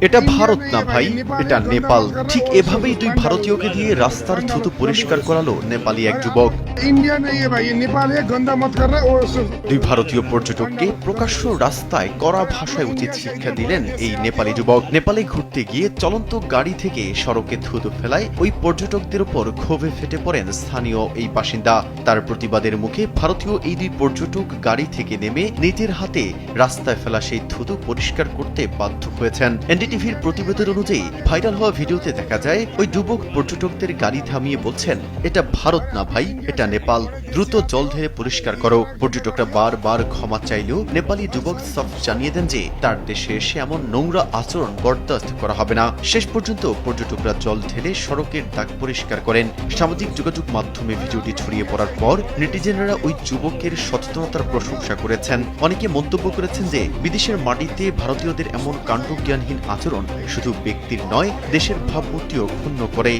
এটা ভারত না ভাই, এটা নেপাল। ঠিক এভাবেই দুই ভারতীয়কে দিয়ে রাস্তার থুতু পরিষ্কার করালো নেপালি এক যুবক। দুই ভারতীয় পর্যটককে প্রকাশ্য রাস্তায় কড়া ভাষায় উচিত শিক্ষা দিলেন এই নেপালি যুবক। নেপালে ঘুরতে গিয়ে চলন্ত গাড়ি থেকে সড়কে থুতু ফেলায় ওই পর্যটকদের উপর ক্ষোভে ফেটে পড়েন স্থানীয় এই বাসিন্দা। তার প্রতিবাদের মুখে ভারতীয় এই দুই পর্যটক গাড়ি থেকে নেমে নিজের হাতে রাস্তায় ফেলা সেই থুতু পরিষ্কার করতে বাধ্য হয়েছেন। এনডিটিভির প্রতিবেদন অনুযায়ী ভাইরাল হওয়া ভিডিওতে দেখা যায় ওই যুবক পর্যটকদের গাড়ি থামিয়ে বলছেন, এটা ভারত না ভাই, এটা নেপাল, দ্রুত জল ঢেলে পরিষ্কার করো। পর্যটকরা বারবার ক্ষমা চাইলেও নেপালি যুবক সাফ জানিয়ে দেন যে তার দেশে এসে এমন নোংরা আচরণ বরদাস্ত করা হবে না। শেষ পর্যন্ত পর্যটকরা জল ঢেলে সড়কের দাগ পরিষ্কার করেন। সামাজিক যোগাযোগ মাধ্যমে ভিডিওটি ছড়িয়ে পড়ার পর নেটিজেনরা ওই যুবকের সচেতনতার প্রশংসা করেছেন। অনেকে মন্তব্য করেছেন যে বিদেশের মাটিতে ভারতীয়দের এমন কাণ্ডজ্ঞানহীন আচরণ শুধু ব্যক্তির নয়, দেশের ভাবমূর্তিও ক্ষুণ্ণ করে।